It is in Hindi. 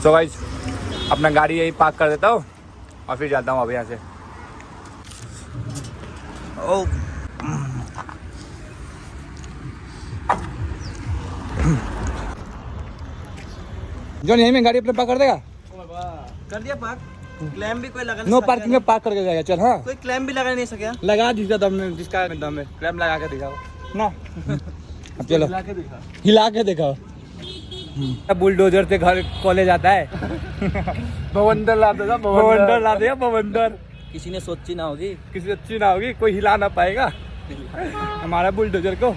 सो गाइस अपना गाड़ी यही पार्क कर देता हूँ और फिर जाता हूँ अब यहाँ से। ओ जॉन यहीं में गाड़ी अपने पार्क कर देगा? कर दिया पार्क। क्लेम भी कोई लगा नहीं नो सका पार्किंग में पार्क करके जाएगा। चल हाँ कोई क्लेम भी लगा नहीं सका। लगा जिसका दम में, जिसका दम में क्लैम लगा के दिखाओ ना। अब चलो हिला के दिखाओ। बुलडोजर से घर कॉलेज आता है। बवंडर ला देगा बवंडर ला देगा बवंडर। किसी ने सोची ना होगी। किसी अच्छी ना होगी, कोई हिला ना पाएगा हमारा बुलडोजर को।